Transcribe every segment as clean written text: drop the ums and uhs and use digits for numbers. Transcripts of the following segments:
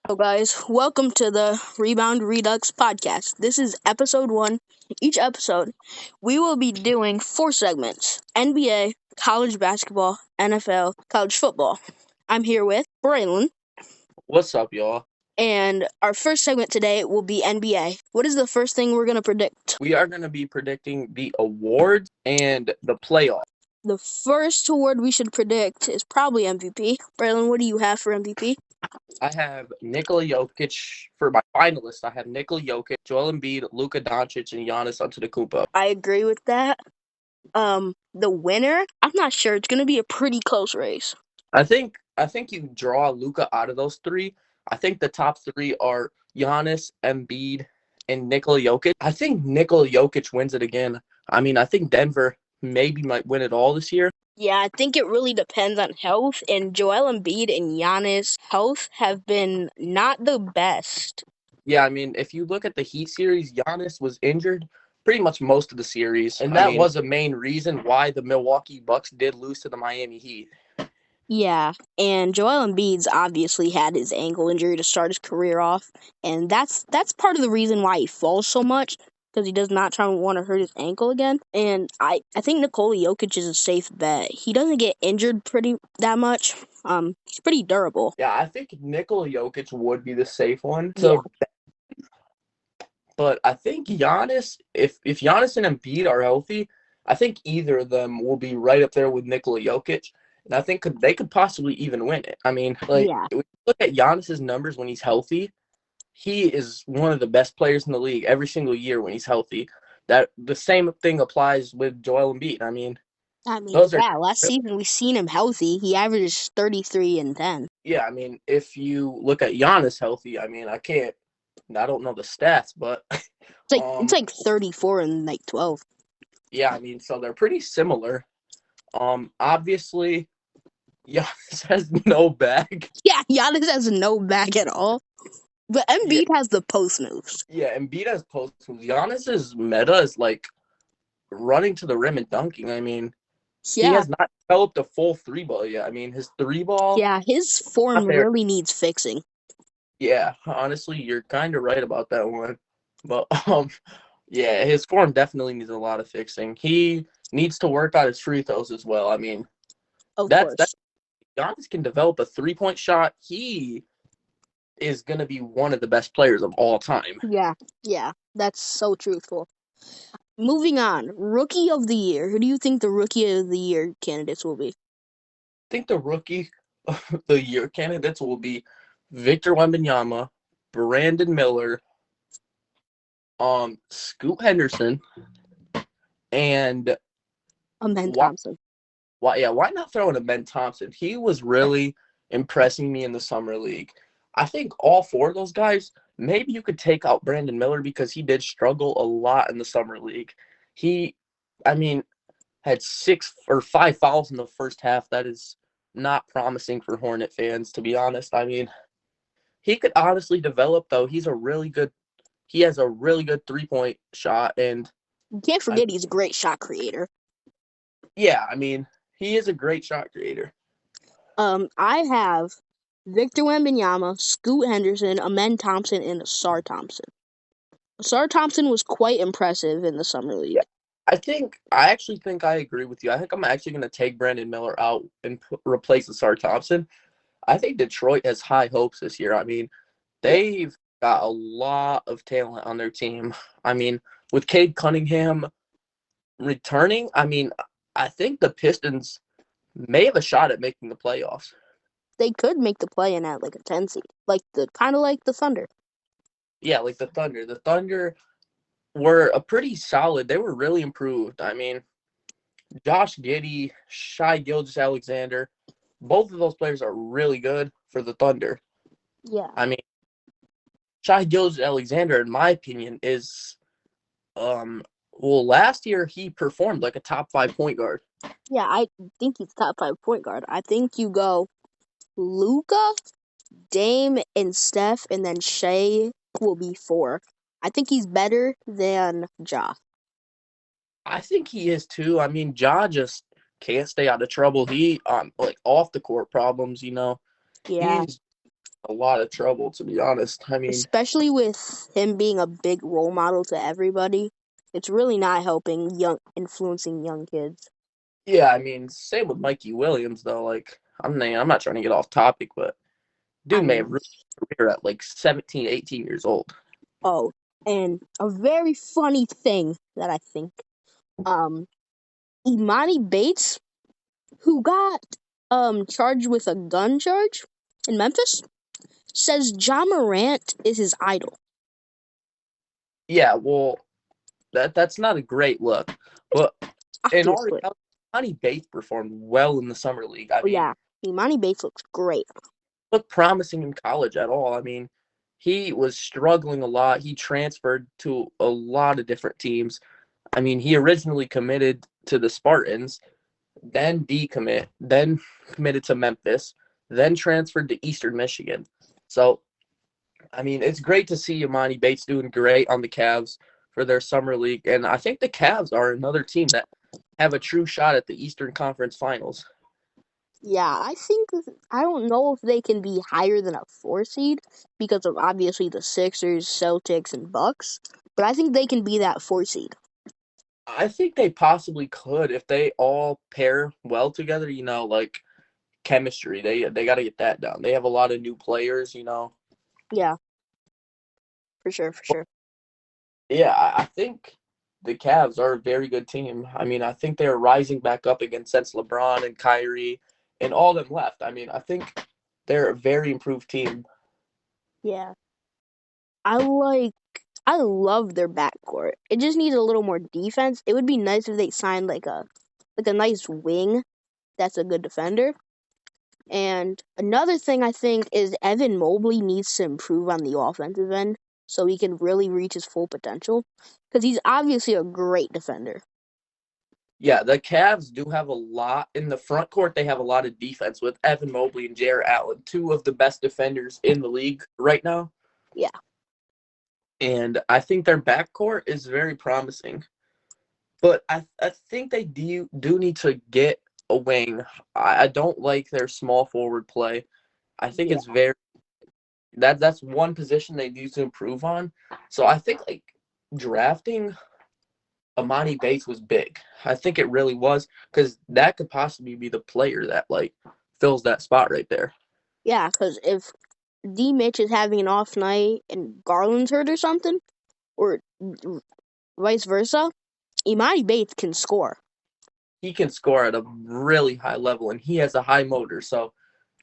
Hello, guys. Welcome to the Rebound Redux podcast. This is episode one. Each episode, we will be doing four segments: NBA, college basketball, NFL, college football. I'm here with Braylon, What's up, y'all? and our first segment today will be NBA. What is the first thing we're going to predict? We are going to be predicting the awards and the playoffs. The first award we should predict is probably MVP. Braylon, what do you have for MVP? I have Nikola Jokic for my finalists. I have Nikola Jokic, Joel Embiid, Luka Doncic, and Giannis Antetokounmpo. I agree with that. The winner, I'm not sure. It's going to be a pretty close race. I think you draw Luka out of those three. I think the top three are Giannis, Embiid, and Nikola Jokic. I think Nikola Jokic wins it again. I think Denver maybe might win it all this year. Yeah, I think it really depends on health, and Joel Embiid and Giannis' health have been not the best. Yeah, if you look at the Heat series, Giannis was injured pretty much most of the series, and that was a main reason why the Milwaukee Bucks did lose to the Miami Heat. Yeah, and Joel Embiid's obviously had his ankle injury to start his career off, and that's part of the reason why he falls so much, because he does not try to want to hurt his ankle again. And I think Nikola Jokic is a safe bet. He doesn't get injured pretty that much. He's pretty durable. Yeah, I think Nikola Jokic would be the safe one. Yeah. But I think Giannis, if Giannis and Embiid are healthy, I think either of them will be right up there with Nikola Jokic. And I think they could possibly even win it. Yeah. When you look at Giannis's numbers when he's healthy, he is one of the best players in the league every single year when he's healthy. That the same thing applies with Joel Embiid. Those are Last season we seen him healthy. He averages 33 and 10. yeah. If you look at Giannis healthy, I don't know the stats, but It's like 34 and like 12. yeah. So they're pretty similar. Obviously, Giannis has no bag. Yeah, Giannis has no back at all. But Yeah, Embiid has the post moves. yeah. Embiid has post moves. Giannis's meta is like running to the rim and dunking. He Yeah. has not developed a full three ball yet. His three ball Yeah, his form not there. really needs fixing. Yeah, honestly, you're kind of right about that one. But yeah, his form definitely needs a lot of fixing. He needs to work on his free throws as well. Of That's course. Giannis can develop a 3-point shot. He is going to be one of the best players of all time. Yeah, that's so truthful. Moving on, Rookie of the Year. Who do you think the Rookie of the Year candidates will be? I think the rookie of the year candidates will be Victor Wembanyama, Brandon Miller, Scoot Henderson, and Amen why, Thompson. why not throw in a Ben Thompson? He was really impressing me in the summer league. I think all four of those guys, maybe you could take out Brandon Miller because he did struggle a lot in the summer league. He, I mean, had 6 or 5 fouls in the first half. That is not promising for Hornet fans, to be honest. He could honestly develop, though. He has a really good 3-point shot, and You can't forget he's a great shot creator. yeah, he is a great shot creator. I have Victor Wembanyama, Scoot Henderson, Amen Thompson, and Asar Thompson. Asar Thompson was quite impressive in the summer league. Yeah, I actually think I agree with you. I think I'm actually going to take Brandon Miller out and replace Asar Thompson. I think Detroit has high hopes this year. They've got a lot of talent on their team. With Cade Cunningham returning, I think the Pistons may have a shot at making the playoffs. They could make the play in at like a 10 seed, kind of like the Thunder. Yeah, like the Thunder. The Thunder were a pretty solid. They were really improved. Josh Giddey, Shai Gilgeous-Alexander, both of those players are really good for the Thunder. Yeah. Shai Gilgeous-Alexander, in my opinion, is last year he performed like a top 5 point guard. Yeah, I think he's top 5 point guard. I think you go Luka, Dame, and Steph, and then Shai will be 4. I think he's better than Ja. I think he is too. Ja just can't stay out of trouble. He like off the court problems, Yeah. a lot of trouble, to be honest. I mean, especially with him being a big role model to everybody. It's really not helping influencing young kids. yeah, I mean, same with Mikey Williams though. Like, I'm not trying to get off topic, but I dude may have mean, ruined his career at like 17, 18 years old. oh, and a very funny thing that I think, um, Imani Bates, who got charged with a gun charge in Memphis, says John Morant is his idol. Yeah, well, that's not a great look, but in all Obviously. reality, Johnny Bates performed well in the summer league. I Oh mean, yeah, Imani Bates looks great. looked promising in college at all. I mean, he was struggling a lot. He transferred to a lot of different teams. I mean, he originally committed to the Spartans, then decommit, then committed to Memphis, then transferred to Eastern Michigan. So, I mean, it's great to see Imani Bates doing great on the Cavs for their summer league. And I think the Cavs are another team that have a true shot at the Eastern Conference Finals. Yeah, I don't know if they can be higher than a 4 seed because of obviously the Sixers, Celtics, and Bucks, but I think they can be that 4 seed. I think they possibly could if they all pair well together, like chemistry. They got to get that down. They have a lot of new players. Yeah, for sure, for sure. Yeah, I think the Cavs are a very good team. I mean, I think they're rising back up again since LeBron and Kyrie and all them left. I mean, I think they're a very improved team. Yeah, I like, I love their backcourt. It just needs a little more defense. It would be nice if they signed like a nice wing that's a good defender. And another thing I think is Evan Mobley needs to improve on the offensive end so he can really reach his full potential because he's obviously a great defender. Yeah, the Cavs do have a lot in the front court. They have a lot of defense with Evan Mobley and Jarrett Allen, two of the best defenders in the league right now. Yeah. And I think their backcourt is very promising. But I think they do need to get a wing. I don't like their small forward play. I think Yeah. it's very that's one position they need to improve on. So I think like drafting Amani Bates was big. I think it really was because that could possibly be the player that like fills that spot right there. Yeah, because if D Mitch is having an off night and Garland's hurt or something, or vice versa, Imani Bates can score. He can score at a really high level and he has a high motor. So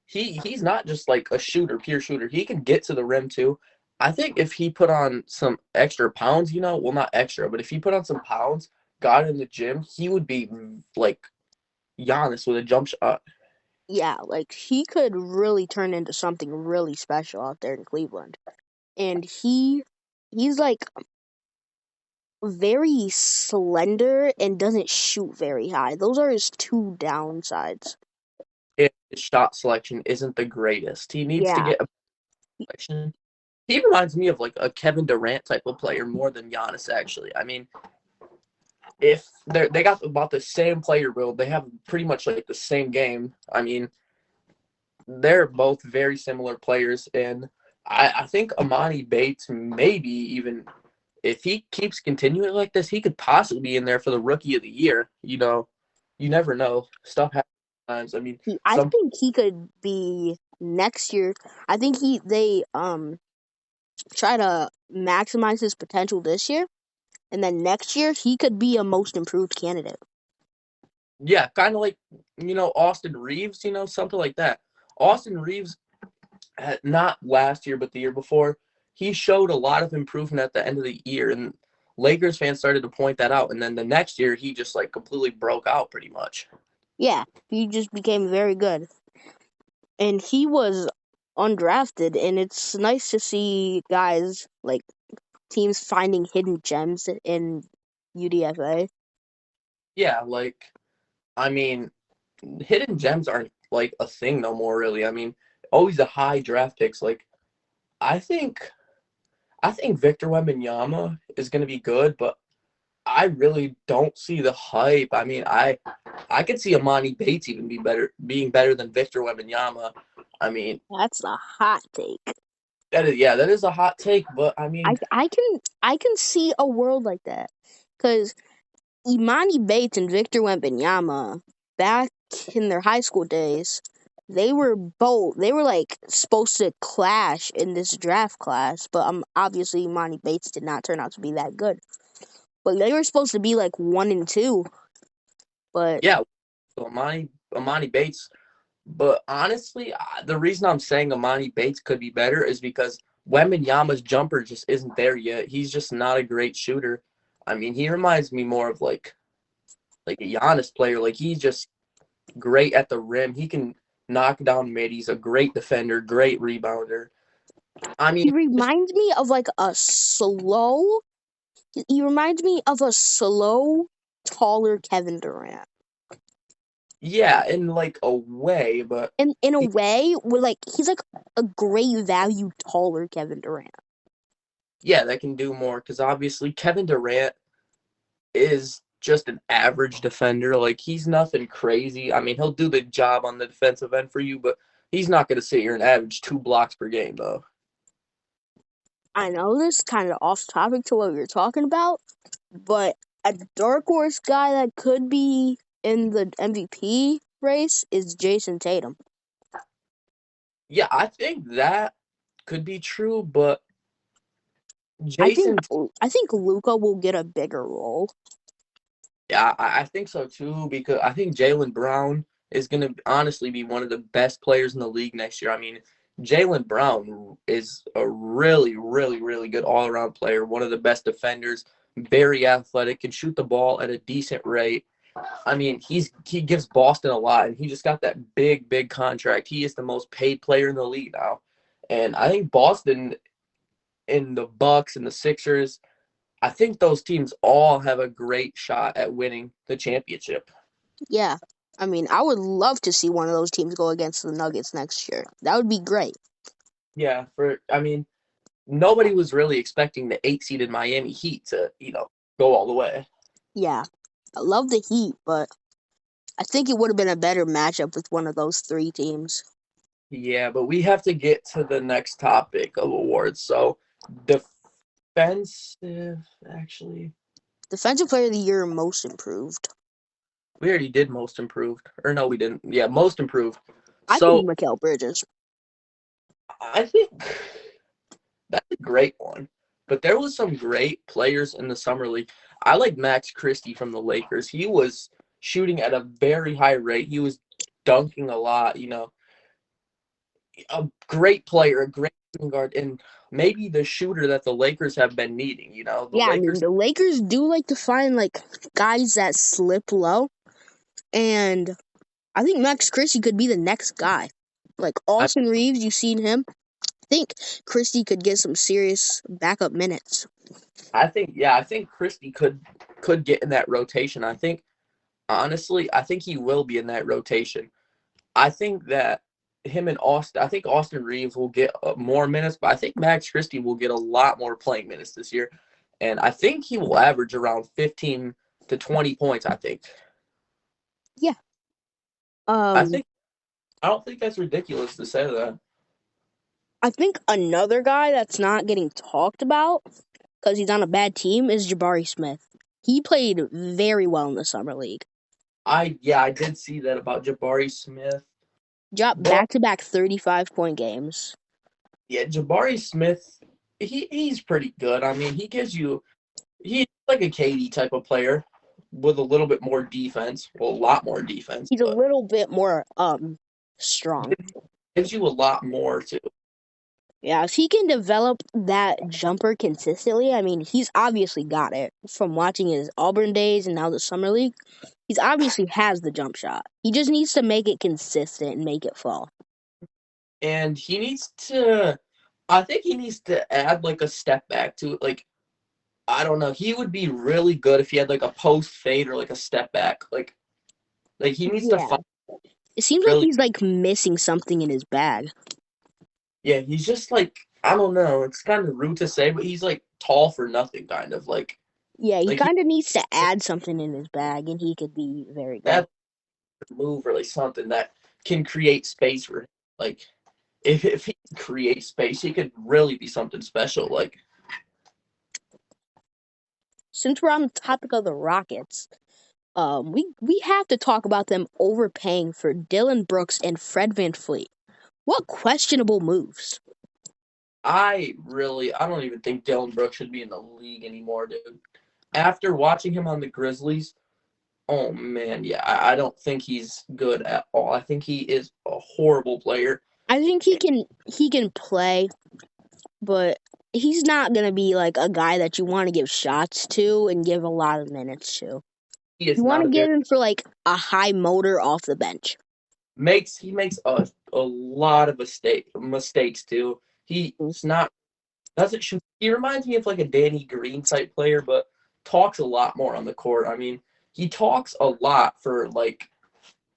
he's not just like a shooter, pure shooter. He can get to the rim too. I think if he put on some extra pounds, well, not extra, but if he put on some pounds, got in the gym, he would be like Giannis with a jump shot. Yeah, like he could really turn into something really special out there in Cleveland. And he's like very slender and doesn't shoot very high. Those are his two downsides. His shot selection isn't the greatest. He needs to Yeah, get a selection. He reminds me of like a Kevin Durant type of player more than Giannis, actually. I mean, if they got about the same player build, they have pretty much like the same game. I mean, they're both very similar players, and I think Amani Bates maybe even if he keeps continuing like this, he could possibly be in there for the rookie of the year. You never know. Stuff happens sometimes. I mean, I some think he could be next year. I think they try to maximize his potential this year, and then next year he could be a most improved candidate. yeah, kind of like Austin Reeves, something like that. Austin Reeves, not last year but the year before, he showed a lot of improvement at the end of the year, and Lakers fans started to point that out. And then the next year, he just like completely broke out, pretty much. Yeah, he just became very good, and he was undrafted, and it's nice to see guys like teams finding hidden gems in UDFA. Yeah, like I mean, hidden gems aren't like a thing no more, really. I mean, always the high draft picks. Like I think I think Victor Wembanyama is going to be good, but I really don't see the hype. I mean, I could see Amani Bates even being better than Victor Wembanyama. I mean, That's a hot take. that is a hot take, but I I mean, I can I can see a world like that because Imani Bates and Victor Wembanyama back in their high school days, they were like supposed to clash in this draft class, but obviously Imani Bates did not turn out to be that good. But they were supposed to be like 1 and 2, but yeah, so Amani Bates. But honestly, the reason I'm saying Amani Bates could be better is because Wembanyama's jumper just isn't there yet. He's just not a great shooter. I mean, he reminds me more of like a Giannis player. Like he's just great at the rim. He can knock down mid. He's a great defender, great rebounder. I mean, he reminds me of like a slow. He reminds me of a slow, taller Kevin Durant. yeah, in like a way, but In a he, way, where like he's like a great value, taller Kevin Durant. yeah, that can do more because obviously Kevin Durant is just an average defender. Like he's nothing crazy. I mean, he'll do the job on the defensive end for you, but he's not going to sit here and average 2 blocks per game, though. I know this is kind of off topic to what we were talking about, but a dark horse guy that could be in the MVP race is Jason Tatum. Yeah, I think that could be true, but I think Jason, I think Luca will get a bigger role. yeah, I think so too, because I think Jaylen Brown is going to honestly be one of the best players in the league next year. I mean, Jaylen Brown is a really, really, really good all around player, one of the best defenders, very athletic, can shoot the ball at a decent rate. I mean, he gives Boston a lot, and he just got that big, big contract. He is the most paid player in the league now, and I think Boston and the Bucks and the Sixers, I think those teams all have a great shot at winning the championship. Yeah. I mean, I would love to see one of those teams go against the Nuggets next year. That would be great. Yeah, I mean, nobody was really expecting the 8 seeded Miami Heat to, go all the way. Yeah. I love the Heat, but I think it would have been a better matchup with one of those three teams. Yeah, but we have to get to the next topic of awards. So, defensive, actually, Defensive Player of the Year, most improved. we already did most improved. Or no, we didn't. Yeah, most improved. I think So, Mikal Bridges. I think that's a great one. But there was some great players in the summer league. I like Max Christie from the Lakers. He was shooting at a very high rate. He was dunking a lot, a great player, a great shooting guard, and maybe the shooter that the Lakers have been needing. The Yeah, I mean, Lakers, the Lakers do like to find like guys that slip low, and I think Max Christie could be the next guy. Like I, Austin Reeves, you've seen him. I think Christie could get some serious backup minutes. I think Christie could get in that rotation. I think honestly, I think he will be in that rotation. I think that I think Austin Reeves will get more minutes, but I think Max Christie will get a lot more playing minutes this year. And I think he will average around 15 to 20 points, I think. Yeah. I Um, think I don't think that's ridiculous to say that. I think another guy that's not getting talked about because he's on a bad team is Jabari Smith. He played very well in the summer league. I did see that about Jabari Smith. Dropped But back-to-back 35-point games. yeah, Jabari Smith, he's pretty good. I mean, he's like a KD type of player with a little bit more defense. Well, a lot more defense, He's a but little bit more strong. gives you a lot more too. Yeah, if he can develop that jumper consistently, I mean, he's obviously got it from watching his Auburn days and now the summer league. He's obviously has the jump shot. He just needs to make it consistent and make it fall. And I think he needs to add like a step back to it. Like, I don't know. He would be really good if he had like a post fade or like a step back. Like he needs to Yeah. find It seems like really, he's like missing something in his bag. yeah, he's just like, I don't know. It's kind of rude to say, but he's like tall for nothing, kind of like. Yeah, he Like kind of needs to add something in his bag, and he could be very good. that move really something that can create space for him. Like if he can create space, he could really be something special. Like Since we're on the topic of the Rockets, we have to talk about them overpaying for Dylan Brooks and Fred VanVleet. What questionable moves. I don't even think Dylan Brooks should be in the league anymore, dude. After watching him on the Grizzlies, oh man, yeah, I don't think he's good at all. I think he is a horrible player. I think he can play, but he's not gonna be like a guy that you want to give shots to and give a lot of minutes to. He is You want not to a get very him for like a high motor off the bench. makes a lot of mistakes too. He's not doesn't shoot. He reminds me of like a Danny Green type player, but talks a lot more on the court. I mean, he talks a lot for like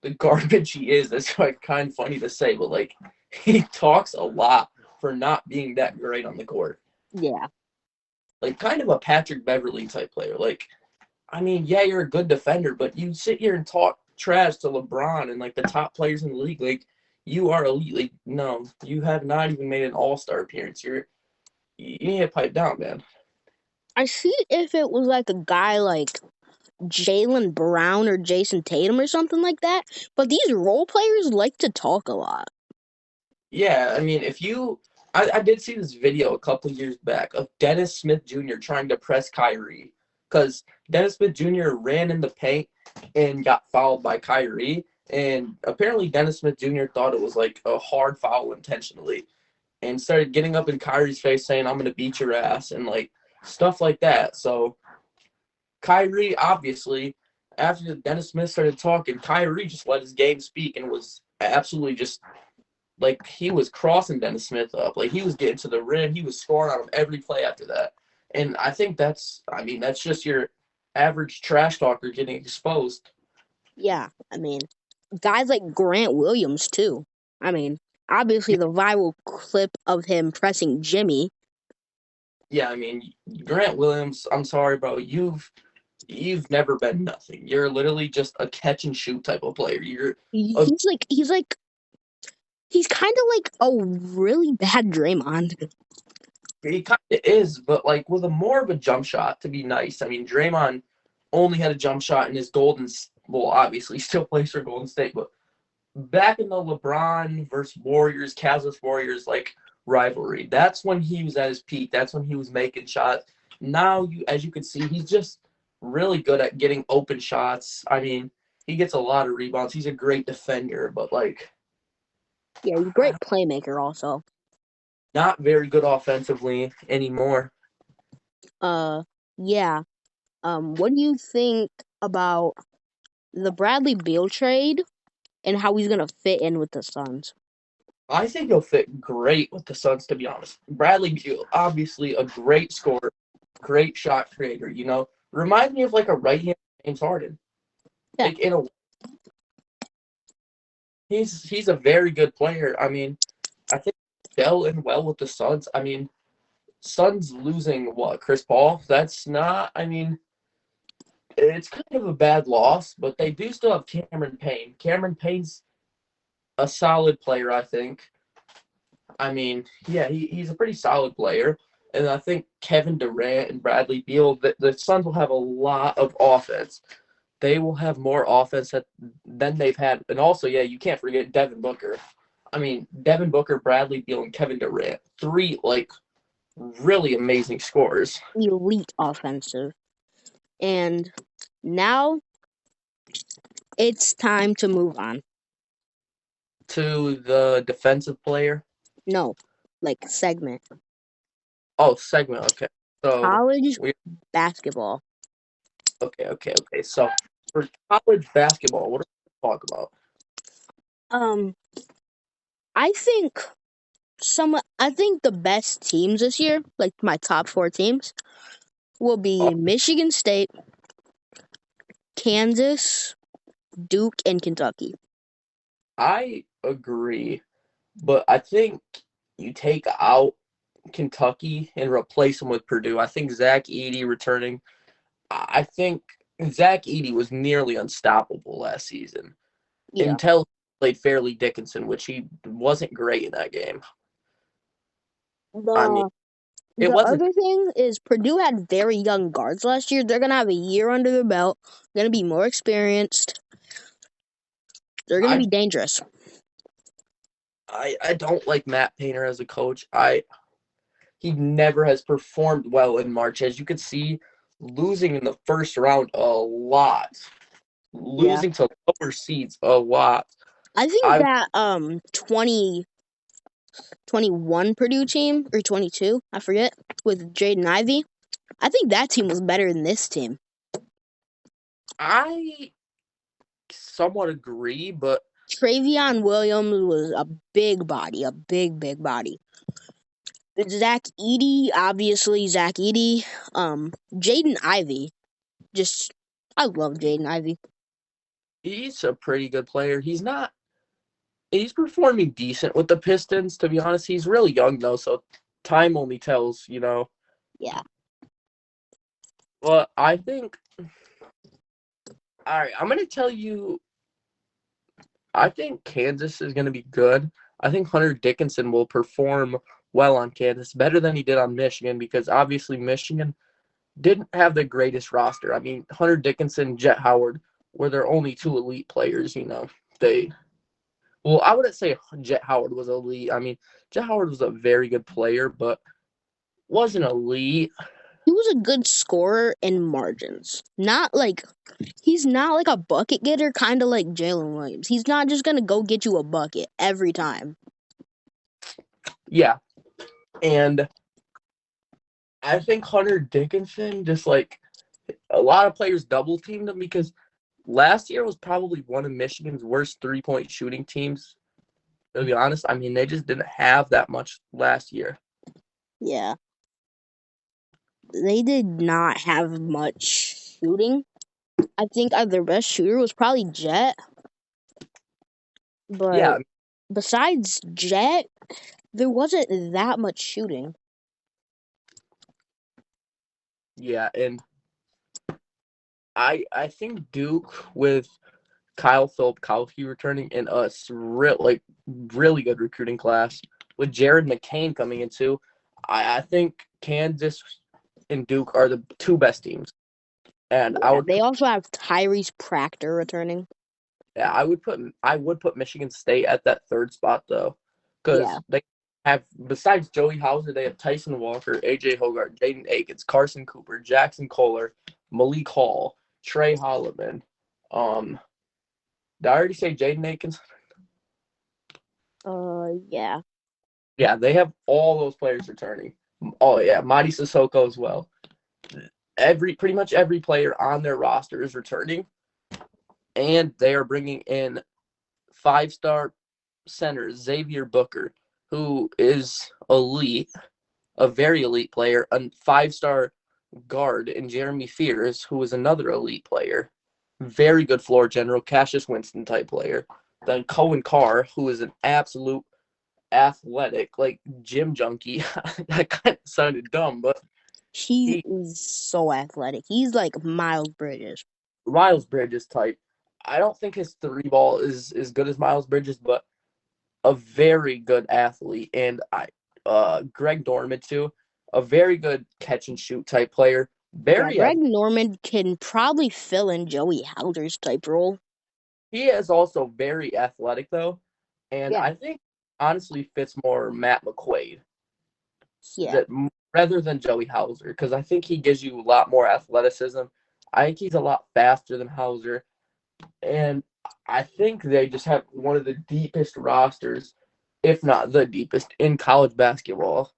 the garbage he is. That's like kind of funny to say, but like he talks a lot for not being that great on the court. Yeah, Like kind of a Patrick Beverly type player. Like, I mean, yeah, you're a good defender, but you sit here and talk trash to LeBron and like the top players in the league. Like, you are elite. Like, no, you have not even made an All-Star appearance. You need to pipe down, man. I see if it was like a guy like Jaylen Brown or Jason Tatum or something like that. But these role players like to talk a lot. Yeah, I mean, I did see this video a couple years back of Dennis Smith Jr. trying to press Kyrie because Dennis Smith Jr. ran in the paint and got fouled by Kyrie, and apparently Dennis Smith Jr. thought it was like a hard foul intentionally, and started getting up in Kyrie's face saying, "I'm gonna beat your ass," and like stuff like that. So Kyrie obviously, after Dennis Smith started talking, Kyrie just let his game speak and was absolutely just like he was crossing Dennis Smith up. Like he was getting to the rim. He was scoring on him every play after that. And I think that's just your average trash talker getting exposed. Yeah, I mean, guys like Grant Williams too. I mean, obviously the viral clip of him pressing Jimmy. Yeah, I mean Grant Williams, I'm sorry, bro. You've never been nothing. You're literally just a catch and shoot type of player. You're a He's kind of like a really bad Draymond. He kind of is, but like with a more of a jump shot to be nice. I mean, Draymond only had a jump shot in his well, obviously he still plays for Golden State, but back in the LeBron versus Warriors, Cavs versus Warriors like rivalry, that's when he was at his peak. That's when he was making shots. Now, as you can see, he's just really good at getting open shots. I mean, he gets a lot of rebounds. He's a great defender, but like Yeah, he's a great playmaker also. not very good offensively anymore. Yeah. What do you think about the Bradley Beal trade and how he's gonna fit in with the Suns? I think he'll fit great with the Suns, to be honest. Bradley Beal, obviously a great scorer, great shot creator. Reminds me of like a right-hand James Harden. Yeah. Like he's a very good player. I mean, I think fell in well with the Suns. I mean, Suns losing what, Chris Paul? That's not. I mean, it's kind of a bad loss, but they do still have Cameron Payne. Cameron Payne's a solid player, I think. I mean, yeah, he's a pretty solid player. And I think Kevin Durant and Bradley Beal, the Suns will have a lot of offense. They will have more offense than they've had. And also, yeah, you can't forget Devin Booker. I mean, Devin Booker, Bradley Beal, and Kevin Durant. Three, like, really amazing scorers. Elite offensive. And now it's time to move on. To the defensive player. No, like segment. Oh, segment. Okay. So College basketball. Okay. So for college basketball, what are we going to talk about? I think I think the best teams this year, like my top 4 teams, will be Michigan State, Kansas, Duke, and Kentucky. I agree, but I think you take out Kentucky and replace them with Purdue. I think Zach Edey returning. I think Zach Edey was nearly unstoppable last season Yeah. until he played Fairleigh Dickinson, which he wasn't great in that game. I mean, The it the wasn't. other thing is Purdue had very young guards last year. They're gonna have a year under their belt. Gonna be more experienced. They're gonna I be dangerous. I don't like Matt Painter as a coach. He never has performed well in March, as you could see, losing in the first round a lot, Yeah. losing to lower seeds a lot. I think I that 2021 Purdue team or 22, I forget, with Jaden Ivey. I think that team was better than this team. I somewhat agree, but Travion Williams was a big body, a big body. Zach Edey, obviously Zach Edey. Jaden Ivey, just I love Jaden Ivey. he's a pretty good player. He's performing decent with the Pistons, to be honest. He's really young though, so time only tells, Yeah. But I think all right, I'm gonna tell you I think Kansas is gonna be good. I think Hunter Dickinson will perform well on Kansas, better than he did on Michigan, because obviously Michigan didn't have the greatest roster. I mean, Hunter Dickinson, Jet Howard were their only two elite players. They Well, I wouldn't say Jet Howard was elite. I mean, Jet Howard was a very good player, but wasn't elite. He was a good scorer in margins. He's not like a bucket getter, kind of like Jalen Williams. He's not just gonna go get you a bucket every time. Yeah. And I think Hunter Dickinson, just like a lot of players double teamed him, because last year was probably one of Michigan's worst 3-point shooting teams. To be honest, I mean, they just didn't have that much last year. Yeah. They did not have much shooting. I think their best shooter was probably Jet. But Yeah, besides Jet, there wasn't that much shooting. yeah, and I think Duke with Kyle Filipkowski returning in a really good recruiting class with Jared McCain coming in too. I think Kansas and Duke are the two best teams, and Yeah, they also have Tyrese Proctor returning. I would put Michigan State at that third spot though, because Yeah. they have, besides Joey Hauser, they have Tyson Walker, AJ Hogarth, Jaden Akins, Carson Cooper, Jackson Kohler, Malik Hall, Trey Holloman. Did I already say Jaden Akins? Yeah. Yeah, they have all those players returning. Oh yeah, Madi Sissoko as well. Pretty much every player on their roster is returning, and they are bringing in 5-star center Xavier Booker, who is elite, a very elite player, a 5-star guard in Jeremy Fears, who is another elite player, very good floor general, Cassius Winston type player. Then Cohen Carr, who is an absolute athletic, like gym junkie. That kind of sounded dumb, but He he is so athletic. He's like Miles Bridges. Miles Bridges type. I don't think his three ball is as good as Miles Bridges, but a very good athlete. And Greg Dorman too, a very good catch and shoot type player. Yeah, Greg Norman can probably fill in Joey Hauser's type role. He is also very athletic though, and Yeah. I think honestly fits more Matt McQuaid Yeah. rather than Joey Hauser, because I think he gives you a lot more athleticism. I think he's a lot faster than Hauser, and I think they just have one of the deepest rosters, if not the deepest, in college basketball.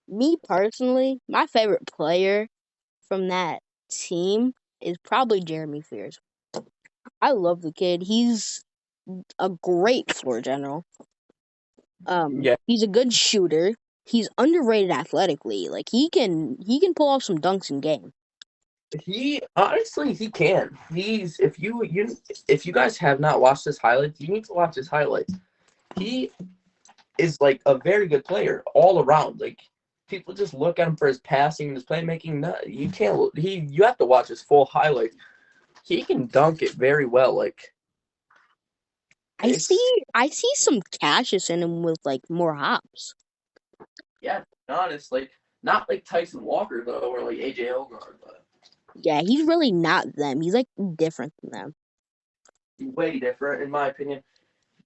Me personally, my favorite player from that team is probably Jeremy Fears. I love the kid. He's a great floor general. Yeah, He's a good shooter. He's underrated athletically. Like he can pull off some dunks in game. he can. He's if you guys have not watched his highlights, you need to watch his highlights. He is like a very good player all around. Like people just look at him for his passing and his playmaking. No, you can't. You have to watch his full highlights. He can dunk it very well. Like I it's see I see some Cassius in him with like more hops. yeah, to be honest, like not like Tyson Walker though, or like AJ Ogard, but Yeah, he's really not them. He's like different than them. way different in my opinion.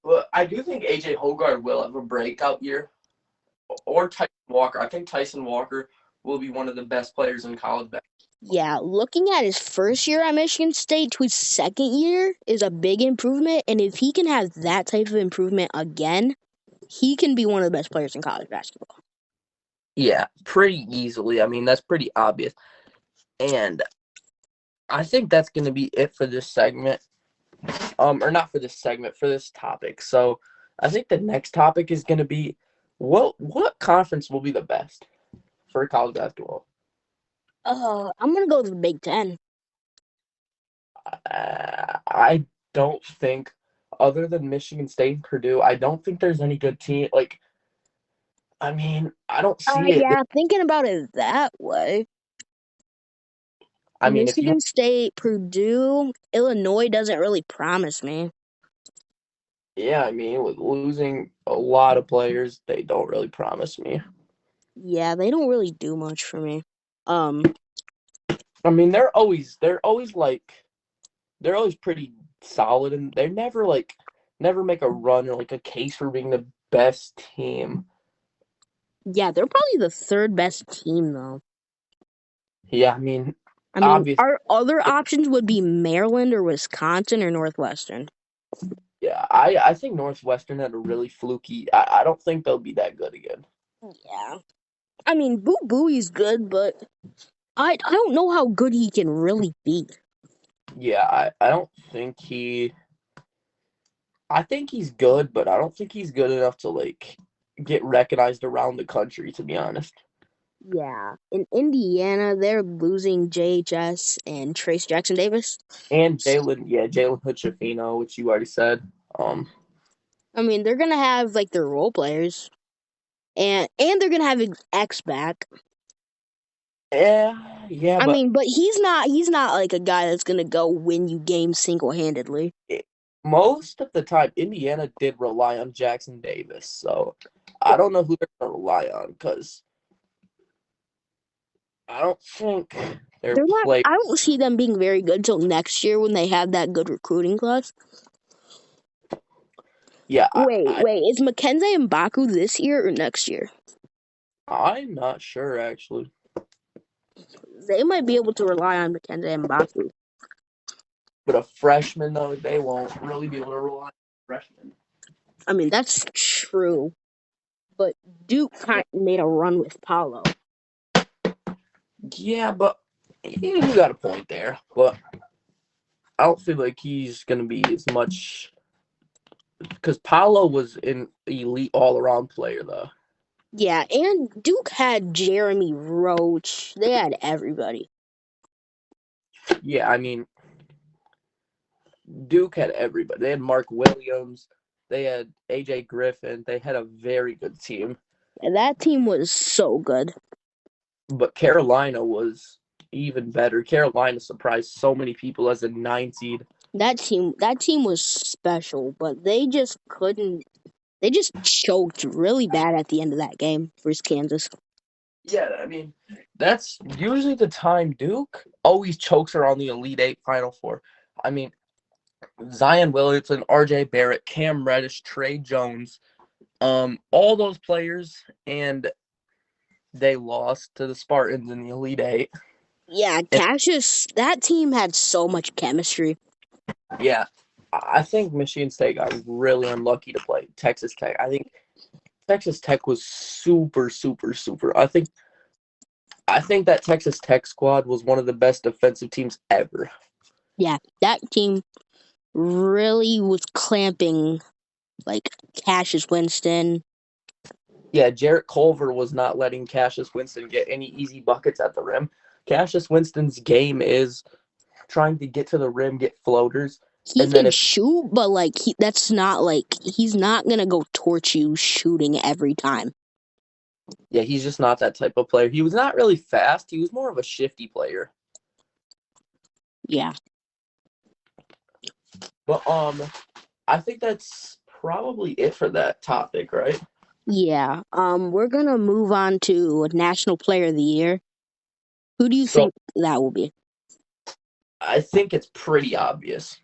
But I do think AJ Hogard will have a breakout year, or Tyson Walker. I think Tyson Walker will be one of the best players in college basketball. Yeah, looking at his first year at Michigan State to his second year is a big improvement, and if he can have that type of improvement again, he can be one of the best players in college basketball. Yeah, pretty easily. I mean, that's pretty obvious. And I think that's going to be it for this segment. Or not for this segment, for this topic. So I think the next topic is going to be what conference will be the best for college basketball? I'm gonna go to the Big Ten. I don't think, other than Michigan State and Purdue, I don't think there's any good team. Like, I mean, I don't see it. Yeah, thinking about it that way. I mean, if you, Michigan State, Purdue, Illinois doesn't really promise me. yeah, I mean, with losing a lot of players, they don't really promise me. Yeah, they don't really do much for me. I mean, they're always pretty solid, and they never make a run or like a case for being the best team. Yeah, they're probably the third best team though. Yeah, I mean, I mean, obviously, our other options would be Maryland or Wisconsin or Northwestern. yeah, I think Northwestern had a really fluky. I don't think they'll be that good again. Yeah. I mean, Boo Booey's good, but I don't know how good he can really be. Yeah, I don't think I think he's good, but I don't think he's good enough to like get recognized around the country, to be honest. Yeah. In Indiana, they're losing JHS and Trace Jackson Davis. And Jalen Hood-Schifino, which you already said. I mean, they're gonna have like their role players, and they're gonna have an X back. Yeah, I but mean, but he's not like a guy that's gonna go win you games single handedly. most of the time, Indiana did rely on Jackson Davis, so I don't know who they're gonna rely on because I don't think their They're not. play. I don't see them being very good till next year when they have that good recruiting class. Yeah, Wait. Is Mackenzie Mbaku this year or next year? I'm not sure actually. They might be able to rely on Mackenzie Mbaku. But a freshman though, they won't really be able to rely on freshmen. I mean, that's true. But Duke kind of made a run with Paulo. Yeah, but you got a point there. But I don't feel like he's gonna be as much because Paolo was an elite all around player though. Yeah, and Duke had Jeremy Roach. They had everybody. Yeah, I mean Duke had everybody. They had Mark Williams, they had AJ Griffin, they had a very good team. And that team was so good. But Carolina was even better. Carolina surprised so many people as a 9 seed. That team was special, but they just couldn't. They just choked really bad at the end of that game versus Kansas. Yeah, I mean, that's usually the time Duke always chokes around the Elite Eight, Final Four. I mean, Zion Williamson, RJ Barrett, Cam Reddish, Trey Jones, all those players, and they lost to the Spartans in the Elite Eight. Yeah, Cassius. That team had so much chemistry. Yeah, I think Michigan State got really unlucky to play Texas Tech. I think Texas Tech was super, super, super. I think that Texas Tech squad was one of the best defensive teams ever. Yeah, that team really was clamping like Cassius Winston. Yeah, Jarrett Culver was not letting Cassius Winston get any easy buckets at the rim. Cassius Winston's game is trying to get to the rim, get floaters, He and then can if shoot, but like that's not like he's not gonna go torch you shooting every time. Yeah, he's just not that type of player. He was not really fast. He was more of a shifty player. Yeah. But I think that's probably it for that topic, right? Yeah. We're gonna move on to National Player of the Year. Who do you So think that will be? I think it's pretty obvious.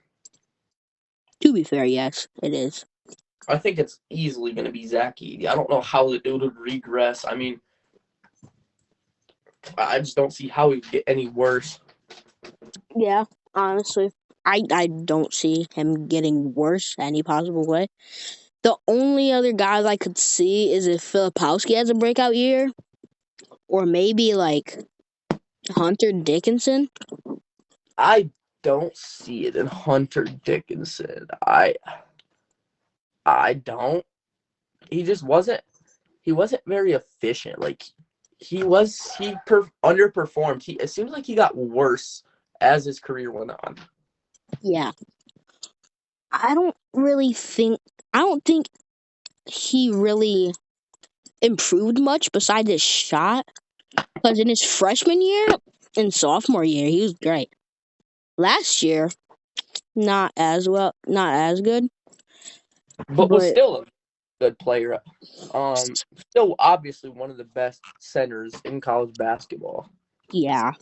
To be fair, yes, it is. I think it's easily going to be Zach Edey. I don't know how the dude would regress. I mean, I just don't see how he would get any worse. Yeah, honestly. I don't see him getting worse any possible way. The only other guys I could see is if Filipowski has a breakout year, or maybe like Hunter Dickinson. I don't see it in Hunter Dickinson. I don't. He just wasn't. He wasn't very efficient. Like underperformed. It seems like he got worse as his career went on. Yeah, I don't really think. I don't think he really improved much besides his shot. Because in his freshman year and sophomore year, he was great. Last year, not as well, not as good. But was But still a good player. Still obviously one of the best centers in college basketball. yeah,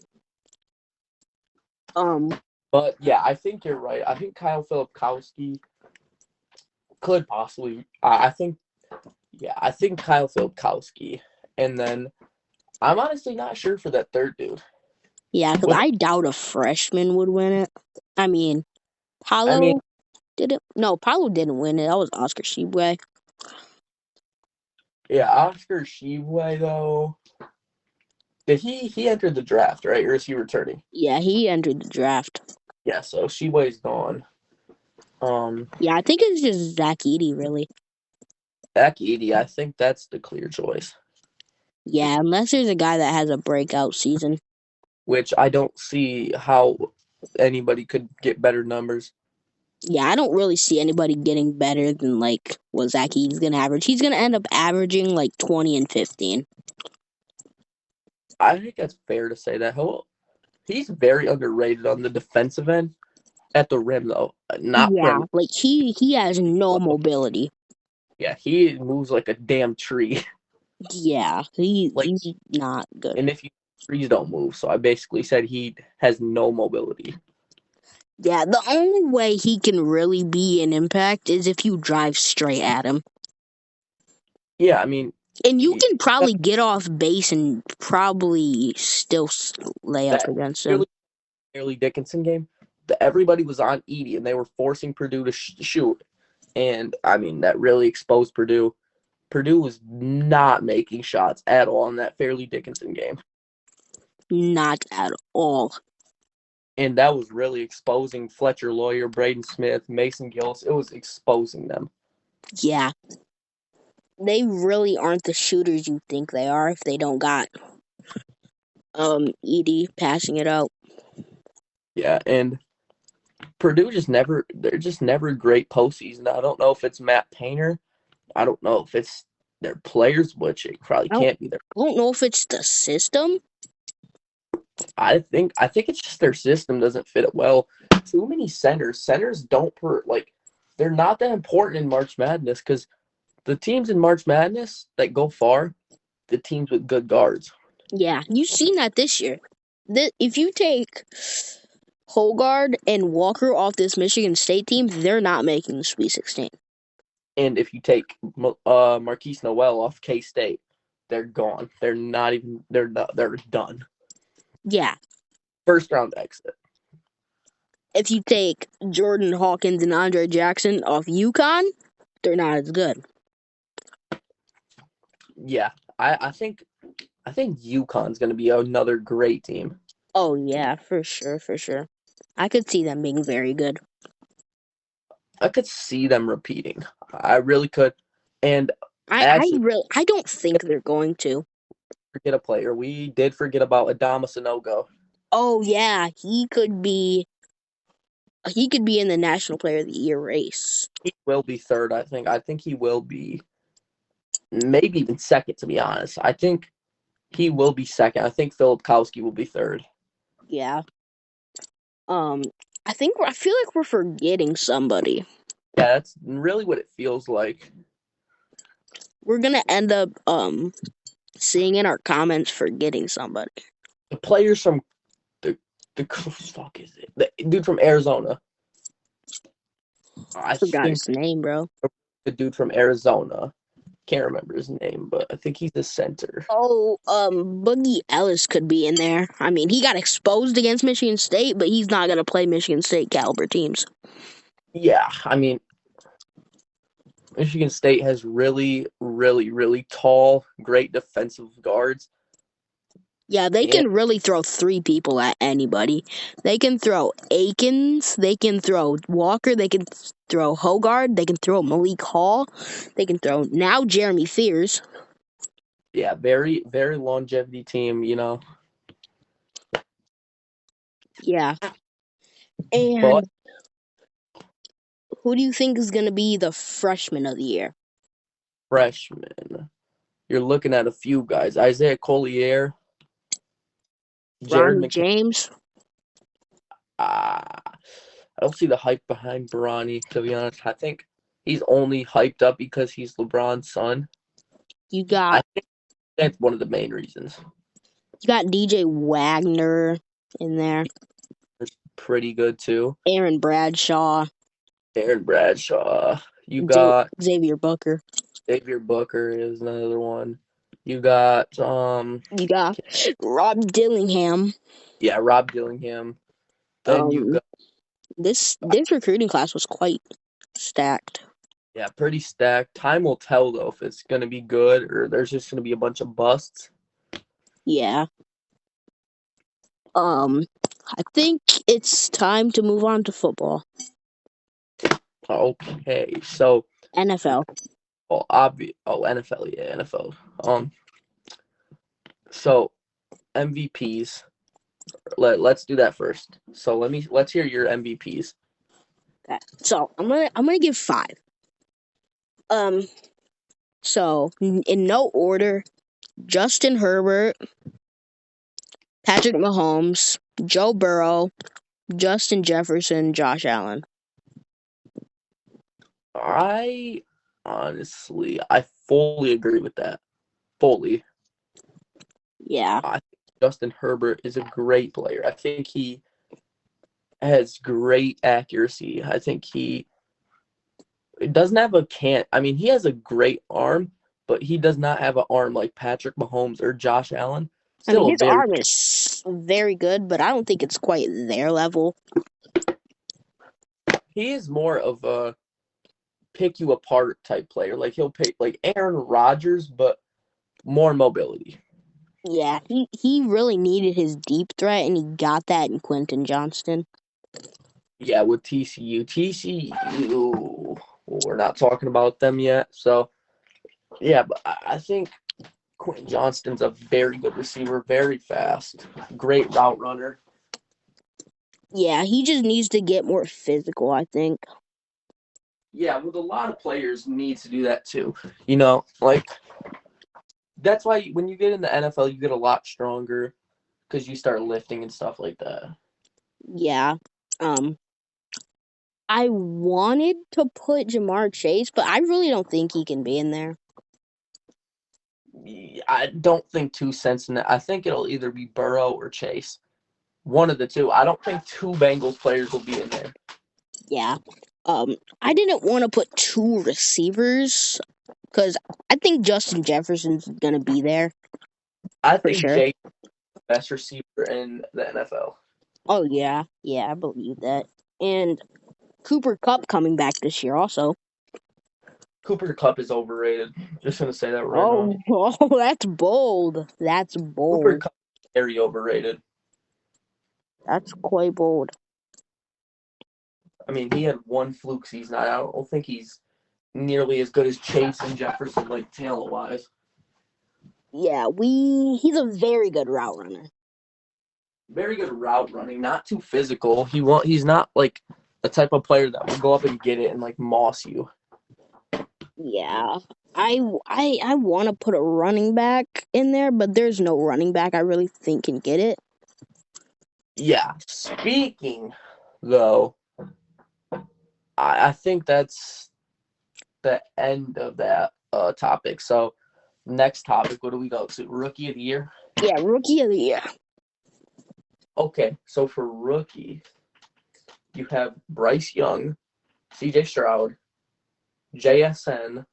um, But yeah, I think you're right. I think Kyle Filipkowski could possibly. I think, yeah, I think Kyle Filipkowski, and then I'm honestly not sure for that third dude. yeah, because What I doubt a freshman would win it. I mean, I mean, Paulo did it. No, Paulo didn't win it. That was Oscar Tshiebwe. yeah, Oscar Tshiebwe though. Did he entered the draft, right, or is he returning? Yeah, he entered the draft. Yeah, so Tshiebwe's gone. Um, Yeah, I think it's just Zach Edey, really. Zach Edey, I think that's the clear choice. Yeah, unless there's a guy that has a breakout season. Which I don't see how anybody could get better numbers. Yeah, I don't really see anybody getting better than like what Zach Edey's gonna average. He's gonna end up averaging like 20 and 15. I think that's fair to say that. He's very underrated on the defensive end at the rim, though. Not Yeah, perimeter. like he has no mobility. Yeah, he moves like a damn tree. Yeah, Like, he's not good. and if you trees don't move, so I basically said he has no mobility. Yeah, the only way he can really be an impact is if you drive straight at him. Yeah, I mean, And you can probably get off base and probably still lay up that against him. early Dickinson game, everybody was on Edey, and they were forcing Purdue to shoot. And I mean, that really exposed Purdue. Purdue was not making shots at all in that Fairleigh Dickinson game. Not at all. And that was really exposing Fletcher Loyer, Braden Smith, Mason Gillis. It was exposing them. Yeah. They really aren't the shooters you think they are if they don't got Edey passing it out. Yeah, and Purdue they're just never great postseason. I don't know if it's Matt Painter. I don't know if it's their players, which it probably can't be their. I don't know if it's the system. I think it's just their system doesn't fit it well. Too many centers. Centers don't they're not that important in March Madness because the teams in March Madness that go far, the teams with good guards. Yeah, you've seen that this year. If you take Hogard and Walker off this Michigan State team, they're not making the Sweet 16. And if you take Marquise Noel off K State, they're gone. They're not even. They're not. They're done. Yeah. First round exit. If you take Jordan Hawkins and Andre Jackson off UConn, they're not as good. Yeah, I think UConn's going to be another great team. Oh yeah, for sure, for sure. I could see them being very good. I could see them repeating. I really could. And actually, I don't think they're going to. forget a player. We did forget about Adama Sanogo. Oh yeah, he could be in the National Player of the Year race. He will be third, I think. I think he will be. maybe even second, to be honest. I think he will be second. I think Filipkowski will be third. Yeah. I feel like we're forgetting somebody. Yeah, that's really what it feels like. We're gonna end up seeing in our comments forgetting somebody. The players from the fuck is it? The dude from Arizona. I Forgot think his name, bro. the dude from Arizona. Can't remember his name, but I think he's the center. Oh, Boogie Ellis could be in there. I mean, he got exposed against Michigan State, but he's not gonna play Michigan State caliber teams. Yeah, I mean, Michigan State has really, really, really tall, great defensive guards. Yeah, they can really throw three people at anybody. They can throw Akins, they can throw Walker, they can throw Hogard, they can throw Malik Hall, they can throw now Jeremy Fears. Yeah, very, very longevity team, you know. Yeah. And But who do you think is going to be the freshman of the year? freshman, you're looking at a few guys. Isaiah Collier, Jared Ronnie McKinnon. James? I don't see the hype behind Bronny, to be honest. I think he's only hyped up because he's LeBron's son. You I got think that's one of the main reasons. DJ Wagner in there. It's pretty good too. Aaron Bradshaw. Aaron Bradshaw. You got Xavier Booker. Xavier Booker is another one. You got You got Rob Dillingham. yeah, Rob Dillingham. Then you got this recruiting class was quite stacked. yeah, pretty stacked. Time will tell though if it's gonna be good or there's just gonna be a bunch of busts. Yeah. I think it's time to move on to football. Okay, so NFL. NFL, yeah, NFL. So MVPs. Let's do that first. So let's hear your MVPs. Okay. So I'm gonna give 5. So in no order: Justin Herbert, Patrick Mahomes, Joe Burrow, Justin Jefferson, Josh Allen. I fully agree with that. Fully. Yeah. I think Justin Herbert is a great player. I think he has great accuracy. I think he doesn't have he has a great arm, but he does not have an arm like Patrick Mahomes or Josh Allen. Still his arm is very good, but I don't think it's quite their level. He is more of a pick you apart type player. Like he'll pick like Aaron Rodgers, but more mobility. Yeah, he really needed his deep threat, and he got that in Quentin Johnston. Yeah, with TCU. TCU, we're not talking about them yet. So, yeah, but I think Quentin Johnston's a very good receiver, very fast, great route runner. Yeah, he just needs to get more physical, I think. Yeah, with a lot of players needs to do that too. You know, like that's why when you get in the NFL, you get a lot stronger because you start lifting and stuff like that. Yeah. I wanted to put Jamar Chase, but I really don't think he can be in there. I don't think 2 cents in it. I think it'll either be Burrow or Chase. One of the two. I don't think 2 Bengals players will be in there. Yeah. I didn't want to put 2 receivers because I think Justin Jefferson's gonna be there. I think sure. Chase is the best receiver in the NFL. Oh yeah, I believe that. And Cooper Kupp coming back this year also. Cooper Kupp is overrated. Just gonna say that right now. Oh, that's bold. That's bold. Cooper Kupp is very overrated. That's quite bold. I mean, he had 1 fluke season. I don't think he's nearly as good as Chase and Jefferson, like talent wise. Yeah, he's a very good route runner. Very good route running, not too physical. He's not like the type of player that will go up and get it and like moss you. Yeah. I want to put a running back in there, but there's no running back I really think can get it. Yeah. Speaking though, I think that's the end of that topic. So next topic, what do we go to? Rookie of the year. Yeah, rookie of the year. Okay, so for rookie, you have Bryce Young, C.J. Stroud, JSN,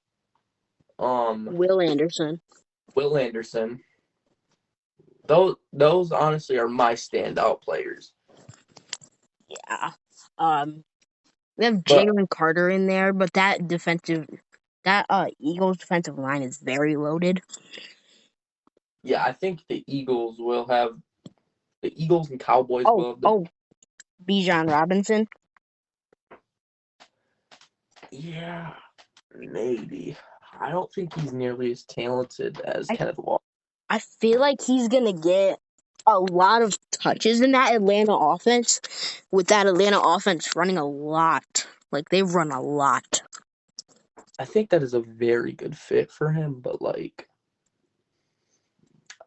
Will Anderson. Will Anderson. Those honestly are my standout players. Yeah. We have But Jalen Carter in there, but that Eagles defensive line is very loaded. yeah, I think the Eagles and Cowboys Oh, will have the oh, Bijan Robinson. yeah, maybe. I don't think he's nearly as talented as I Kenneth Walker. I feel like he's gonna get a lot of touches in that Atlanta offense. With that Atlanta offense running a lot, like they've run a lot. I think that is a very good fit for him, but like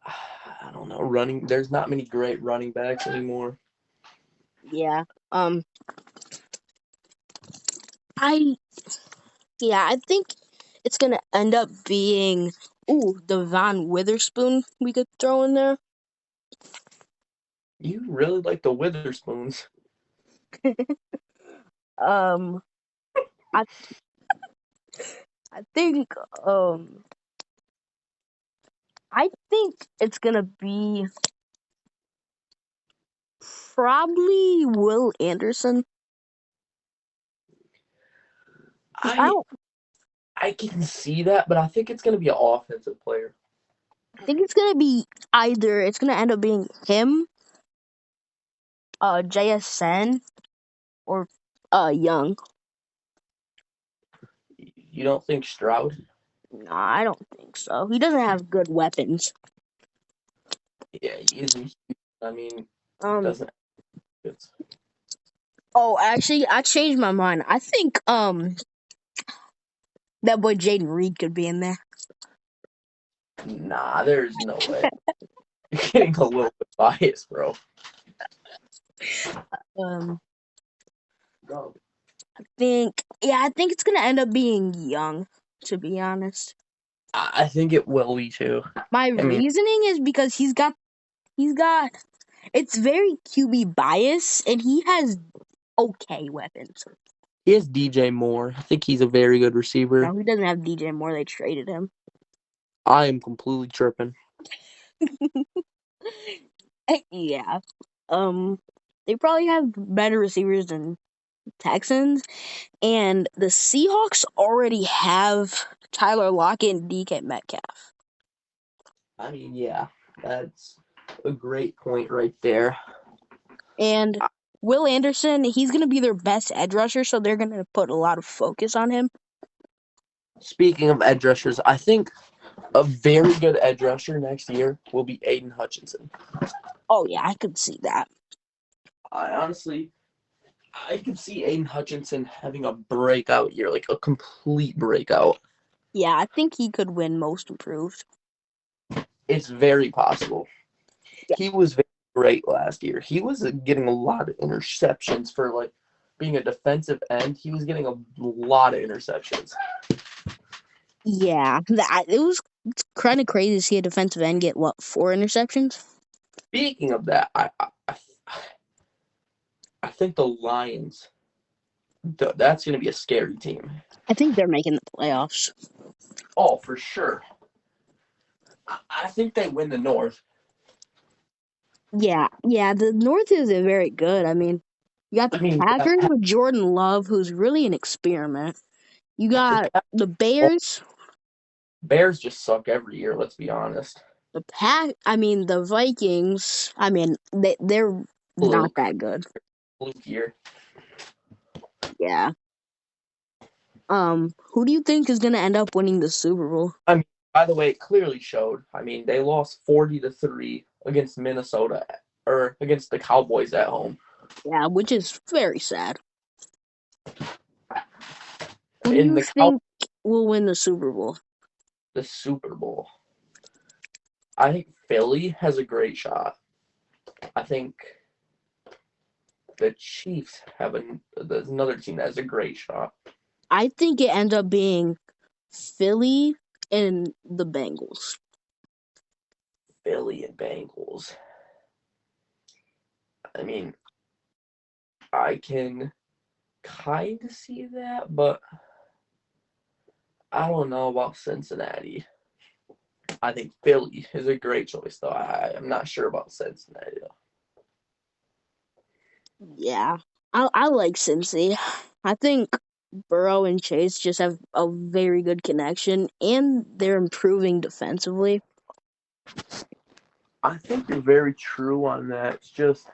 I don't know, there's not many great running backs anymore. Yeah. I I think it's gonna end up being Devon Witherspoon we could throw in there. You really like the Witherspoons. Um I I think um I think it's gonna be probably Will Anderson. 'Cause I I can see that, but I think it's gonna be an offensive player. I think it's gonna be either it's gonna end up being him, JSN, or Young. You don't think Stroud? No, I don't think so. He doesn't have good weapons. Yeah, he isn't. I mean, Um. doesn't. It's, Oh, actually, I changed my mind. I think that boy Jaden Reed could be in there. nah, there's no way. You're getting a little bit biased, bro. Um. No. I think it's gonna end up being Young. To be honest, I think it will be too. my I mean, reasoning is because he's got it's very QB bias, and he has okay weapons. he has DJ Moore. I think he's a very good receiver. No, he doesn't have DJ Moore. They traded him. I am completely tripping. Yeah. Um, they probably have better receivers than Texans, and the Seahawks already have Tyler Lockett and DK Metcalf. I mean, yeah, that's a great point right there. And Will Anderson, he's going to be their best edge rusher, so they're going to put a lot of focus on him. Speaking of edge rushers, I think a very good edge rusher next year will be Aiden Hutchinson. Oh, yeah, I could see that. I could see Aiden Hutchinson having a breakout year, like a complete breakout. Yeah, I think he could win Most Improved. It's very possible. Yeah. He was very great last year. He was getting a lot of interceptions for like being a defensive end. He was getting a lot of interceptions. Yeah, it's kind of crazy to see a defensive end get, 4 interceptions? Speaking of that, I think the Lions, that's going to be a scary team. I think they're making the playoffs. Oh, for sure. I think they win the North. Yeah, the North isn't very good. I mean, you got the Packers with Jordan Love, who's really an experiment. You got the Bears. Bears just suck every year, let's be honest. The Vikings. I mean, they're not that good. Fluke year. Yeah. Who do you think is gonna end up winning the Super Bowl? I mean, by the way, it clearly showed. I mean, they lost 40-3 against Minnesota or against the Cowboys at home. Yeah, which is very sad. Who do In you the think? will win the Super Bowl? The Super Bowl. I think Philly has a great shot. I think the Chiefs have there's another team that has a great shot. I think it ends up being Philly and the Bengals. Philly and Bengals. I mean, I can kind of see that, but I don't know about Cincinnati. I think Philly is a great choice, though. I'm not sure about Cincinnati, though. Yeah, I like Cincy. I think Burrow and Chase just have a very good connection, and they're improving defensively. I think you're very true on that. It's just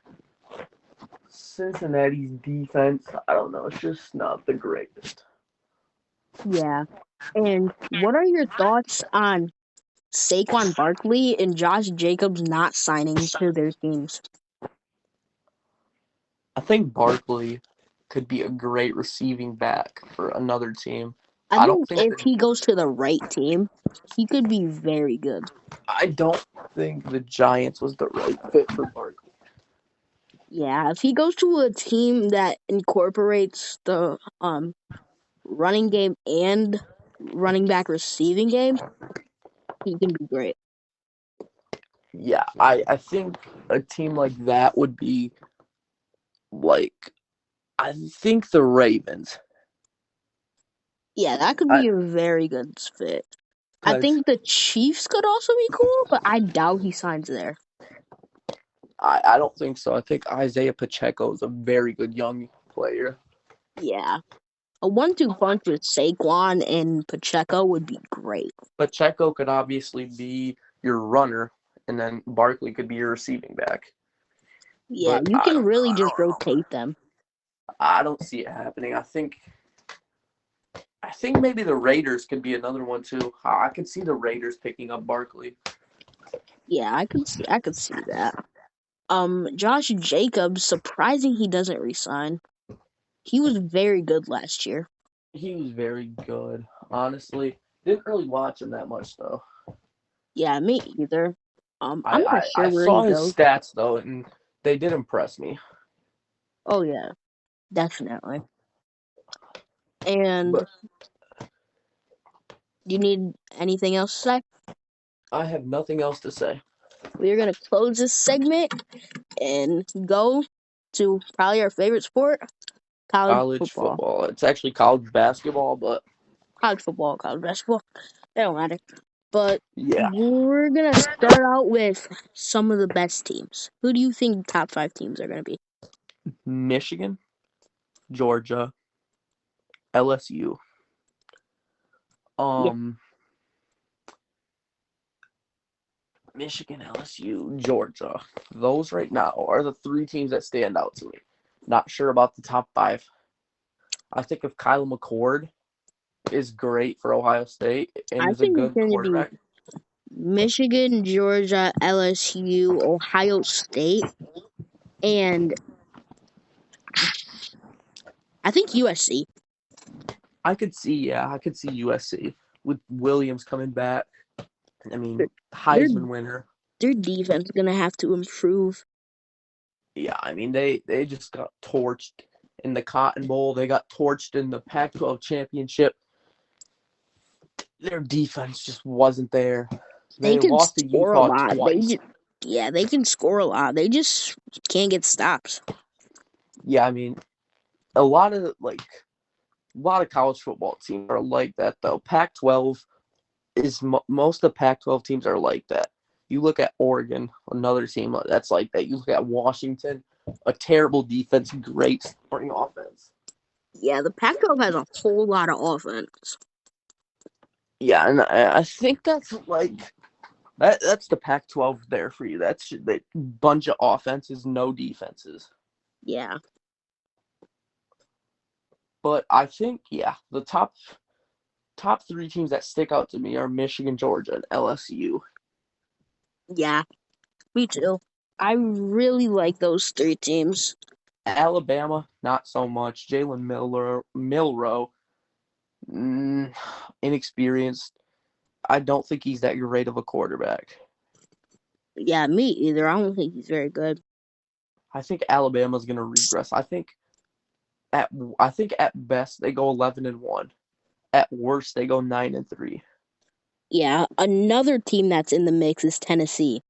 Cincinnati's defense, I don't know, it's just not the greatest. Yeah. And what are your thoughts on Saquon Barkley and Josh Jacobs not signing to their teams? I think Barkley could be a great receiving back for another team. I I don't think think if he goes to the right team, he could be very good. I don't think the Giants was the right fit for Barkley. Yeah, if he goes to a team that incorporates the running game and running back receiving game, he can be great. Yeah, I think a team like that would be like I think the Ravens. Yeah, that could I be a very good fit. I because think the Chiefs could also be cool, but I doubt he signs there. I don't think so. I think Isaiah Pacheco is a very good young player. Yeah. A 1-2 punch with Saquon and Pacheco would be great. Pacheco could obviously be your runner, and then Barkley could be your receiving back. Yeah, But you can really just rotate them. I don't see it happening. I think maybe the Raiders could be another one too. I could see the Raiders picking up Barkley. Yeah, I could see that. Josh Jacobs, surprising he doesn't resign. He was very good last year. He was very good. Honestly, didn't really watch him that much though. Yeah, me either. I, I'm not I, sure I where he saw his goes. stats though, and they did impress me. Oh yeah, definitely. And But do you need anything else to say? I have nothing else to say. We're gonna close this segment and go to probably our favorite sport, college College football. football. It's actually college basketball, but College football, college basketball. They don't matter. But yeah. we're gonna start out with some of the best teams. Who do you think top 5 teams are gonna be? Michigan, Georgia, LSU. Yeah, Um, Michigan, LSU, Georgia. Those right now are the three teams that stand out to me. Not sure about the top five. I think if Kyle McCord is great for Ohio State and I is a think it's good gonna be quarterback. Michigan, Georgia, LSU, Ohio State, and I think USC. I could see USC with Williams coming back. I Their mean, their, Heisman winner. their defense is gonna have to improve. Yeah, I mean they just got torched in the Cotton Bowl. They got torched in the Pac-12 championship. Their defense just wasn't there. They They can lost to score a Utah lot. twice. Yeah, they can score a lot. They just can't get stops. Yeah, I mean, a lot of college football teams are like that though. Pac-12 is most of the Pac-12 teams are like that. You look at Oregon, another team that's like that. You look at Washington, a terrible defense, great scoring offense. Yeah, the Pac-12 has a whole lot of offense. Yeah, and I think that's like that's the Pac-12 there for you. That's the bunch of offenses, no defenses. Yeah, But I think the top three teams that stick out to me are Michigan, Georgia, and LSU. yeah, me too. I really like those 3 teams. Alabama, not so much. Jalen Milroe, Mm, inexperienced. I don't think he's that great of a quarterback. Yeah, me either. I don't think he's very good. I think Alabama's going to regress. At I think at best they go 11-1. At worst they go 9-3. Yeah, another team that's in the mix is Tennessee.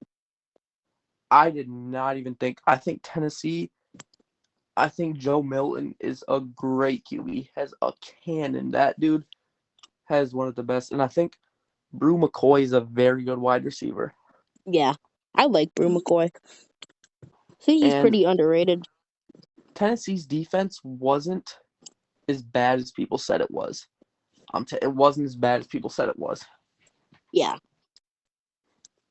I did not even think. I think Tennessee. I think Joe Milton is a great QB. Has a cannon. That dude has one of the best. And I think Brew McCoy is a very good wide receiver. Yeah, I like Brew McCoy. I think he's And pretty underrated. Tennessee's defense wasn't as bad as people said it was. It wasn't as bad as people said it was. Yeah.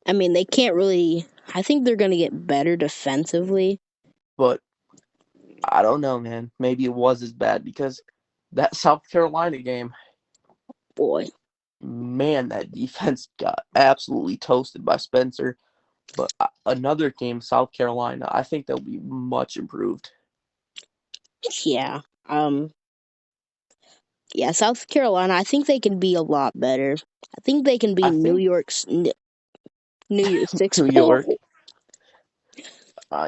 I mean, they can't really. I think they're going to get better defensively. But I don't know, man. Maybe it was as bad because that South Carolina game, Boy. man, that defense got absolutely toasted by Spencer. But another game, South Carolina, I think they'll be much improved. Yeah. Yeah, South Carolina, I think they can be a lot better. I think they can be I think New Year's Six New York, Bowl.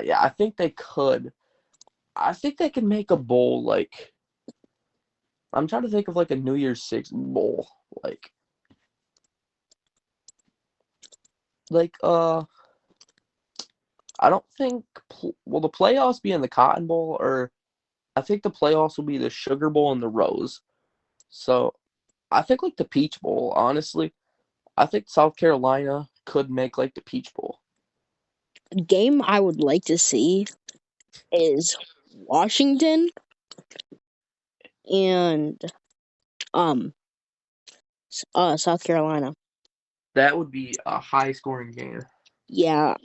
yeah, I think they could. I think they can make a bowl like I'm trying to think of like a New Year's Six bowl, like like I don't think will the playoffs be in the Cotton Bowl, or I think the playoffs will be the Sugar Bowl and the Rose. So I think like the Peach Bowl, honestly. I think South Carolina could make like the Peach Bowl. A game I would like to see is Washington and um South Carolina. That would be a high scoring game. Yeah,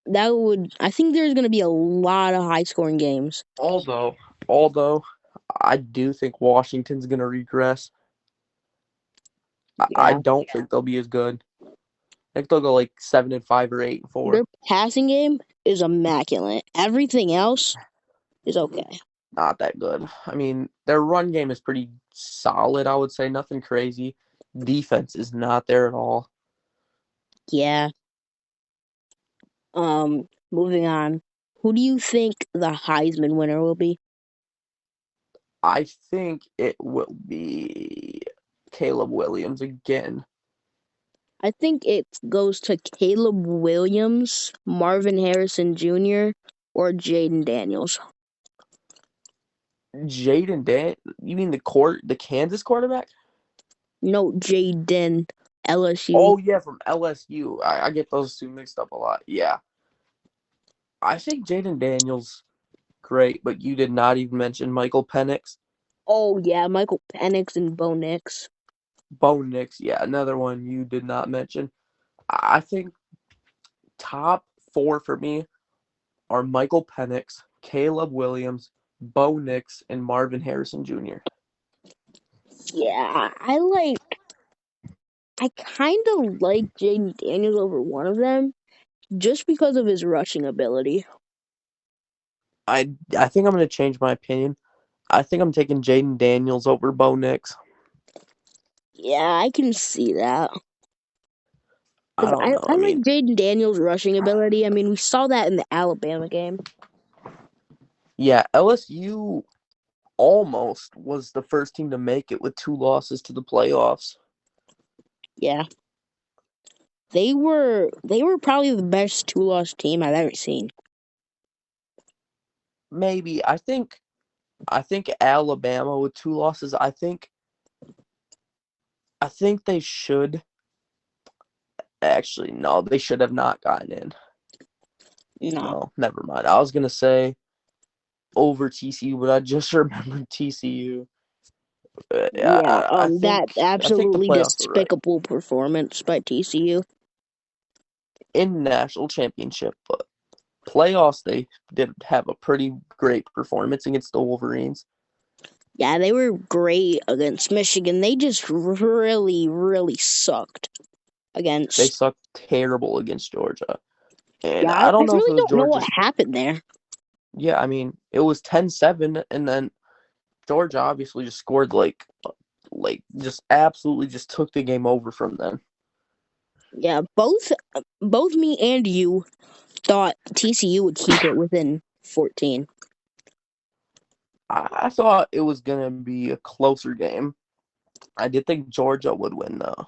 that would. I think there's going to be a lot of high scoring games. Although I do think Washington's gonna regress. I Yeah, don't think they'll be as good. I think they'll go like 7-5 or 8-4. their passing game is immaculate. Everything else is okay. Not that good. I mean, their run game is pretty solid, I would say. Nothing crazy. Defense is not there at all. Yeah. Moving on. Who do you think the Heisman winner will be? I think it will be Caleb Williams again. I think it goes to Caleb Williams, Marvin Harrison Jr., or Jaden Daniels. You mean the Kansas quarterback? No, Jaden, LSU. Oh yeah, from LSU. I get those two mixed up a lot. Yeah. I think Jaden Daniels great, but you did not even mention Michael Penix. Oh yeah, Michael Penix and Bo Nix. Bo Nix, yeah, another one you did not mention. I think top four for me are Michael Penix, Caleb Williams, Bo Nix, and Marvin Harrison Jr. Yeah, I kind of like Jaden Daniels over one of them just because of his rushing ability. I think I'm going to change my opinion. I think I'm taking Jaden Daniels over Bo Nix. Yeah, I can see that. I Because don't know. I I like mean, Jaden Daniels' rushing ability. I mean, we saw that in the Alabama game. yeah, LSU almost was the first team to make it with 2 losses to the playoffs. Yeah. They were probably the best two-loss team I've ever seen. Maybe I think Alabama with 2 losses. I think they should actually no, they should have not gotten in. No. No, never mind. I was gonna say over TCU, but I just remembered TCU. Yeah, Yeah, that I think the absolutely playoffs were right despicable performance by TCU. in national championship, but playoffs they did have a pretty great performance against the Wolverines. Yeah, they were great against Michigan. They just really, really sucked They against. sucked terrible against Georgia, and Yeah, I I don't know if it really was don't know what Georgia's. happened there. Yeah, I mean it was 10-7, and then Georgia obviously just scored like like just absolutely just took the game over from them. Yeah, both me and you thought TCU would keep it within 14. I thought it was gonna be a closer game. I did think Georgia would win though.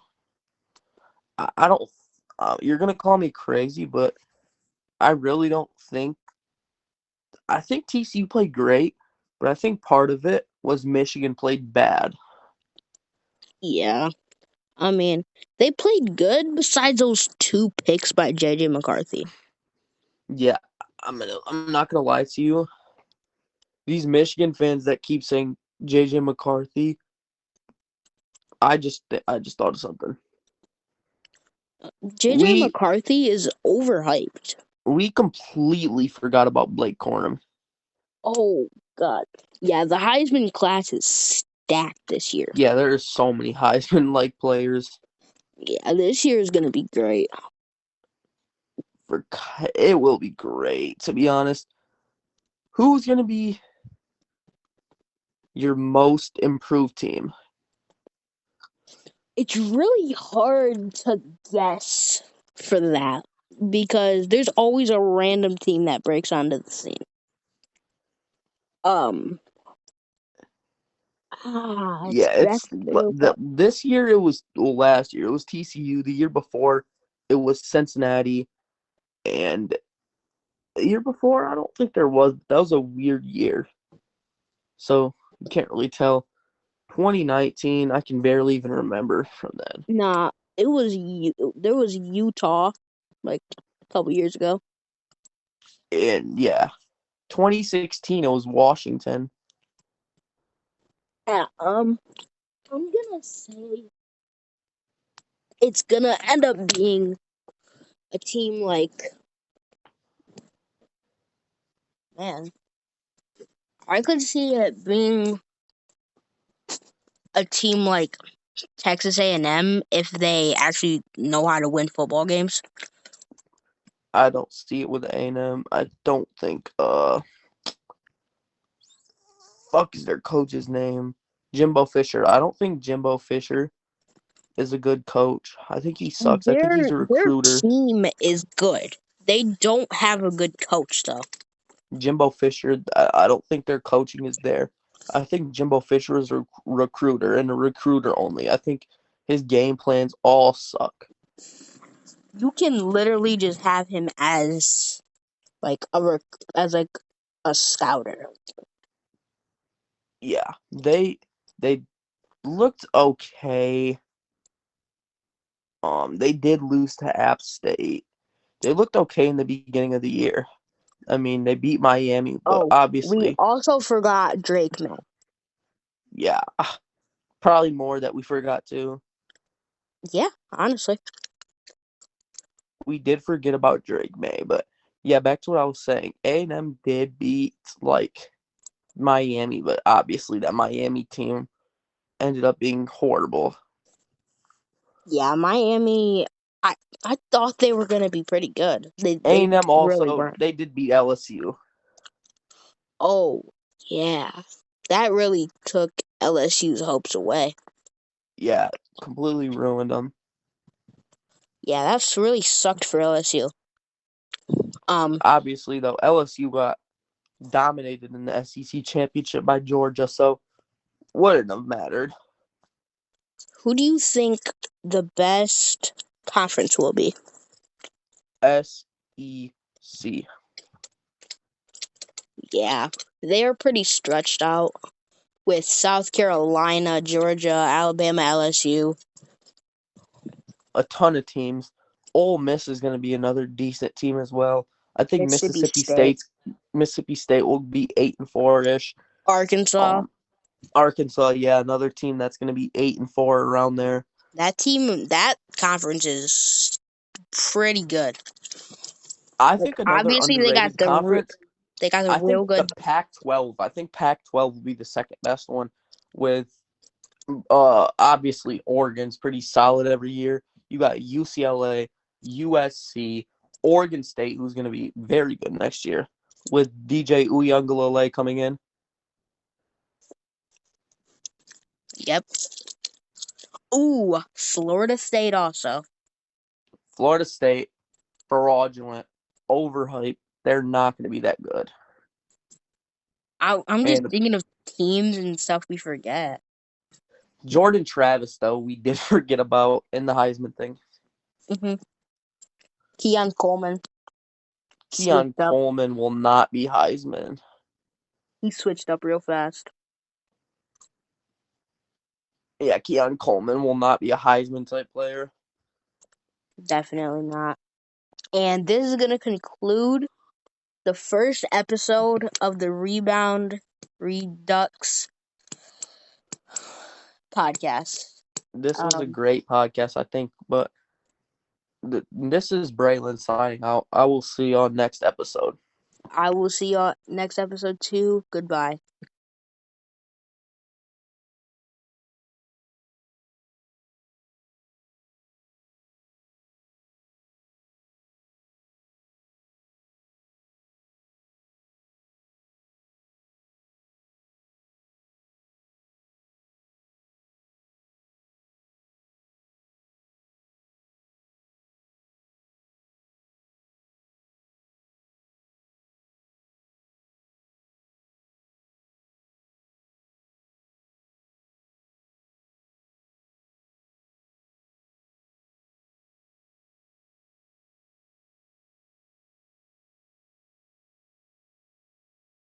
I don't. You're gonna call me crazy, but I really don't think. I think TCU played great, but I think part of it was Michigan played bad. Yeah. I mean, they played good besides those 2 picks by JJ McCarthy. Yeah, I'm not gonna lie to you. These Michigan fans that keep saying JJ McCarthy, I just thought of something. JJ We McCarthy is overhyped. we completely forgot about Blake Corum. Oh god. Yeah, the Heisman class is stacked this year. Yeah, there are so many Heisman like players. Yeah, this year is gonna be great. It will be great, to be honest. Who's gonna be your most improved team? It's really hard to guess for that because there's always a random team that breaks onto the scene. Um. Yeah, That's very tough. this year it was last year it was TCU. The year before it was Cincinnati, and the year before I don't think there was. That was a weird year, so you can't really tell. 2019, I can barely even remember from then. Nah, there was Utah like a couple years ago. And yeah, 2016 it was Washington. Yeah, I'm gonna say it's gonna end up being a team like, man, I could see it being a team like Texas A&M if they actually know how to win football games. I don't see it with A&M. I don't think fuck is their coach's name? Jimbo Fisher. I don't think Jimbo Fisher is a good coach. I think he sucks. I think he's a Their recruiter. team is good. They don't have a good coach though. Jimbo Fisher, I don't think their coaching is there. I think Jimbo Fisher is a recruiter and a recruiter only. I think his game plans all suck. You can literally just have him as like as like a scouter. Yeah, they looked okay. They did lose to App State. They looked okay in the beginning of the year. I mean, they beat Miami, but Oh, we obviously, also forgot Drake May. yeah, probably more that we forgot to. Yeah, honestly. We did forget about Drake May, but yeah, back to what I was saying. A&M did beat like Miami, but obviously that Miami team ended up being horrible. Yeah, Miami. I I thought they were gonna be pretty good. They A&M really also weren't. they did beat LSU. Oh yeah, that really took LSU's hopes away. Yeah, completely ruined them. Yeah, that's really sucked for LSU. Um, Obviously, though, LSU got dominated in the SEC championship by Georgia, so wouldn't have mattered. who do you think the best conference will be? SEC. Yeah, they're pretty stretched out with South Carolina, Georgia, Alabama, LSU. A ton of teams. Ole Miss is going to be another decent team as well. I think Mississippi State, Mississippi State will be 8-4 ish. Arkansas. Arkansas, yeah, another team that's going to be 8-4 around there. That conference is pretty good. I Like think another obviously underrated conference. they got a I think real the good. Pac-12. I think Pac-12 will be the second best one, with obviously Oregon's pretty solid every year. You got UCLA, USC, Oregon State, who's going to be very good next year, with DJ Uyunglele coming in. Yep. Ooh, Florida State also. Florida State, fraudulent, overhyped. They're not going to be that good. I'm just And thinking of teams and stuff we forget. Jordan Travis, though, we did forget about in the Heisman thing. Mm-hmm. Keon Coleman. Keon Switched up. Coleman will not be Heisman. He switched up real fast. Yeah, Keon Coleman will not be a Heisman type player. Definitely not. And this is going to conclude the first episode of the Rebound Redux podcast. This was a great podcast, I think, but this is Braylon signing out. I will see you on next episode. I will see you on next episode too. Goodbye.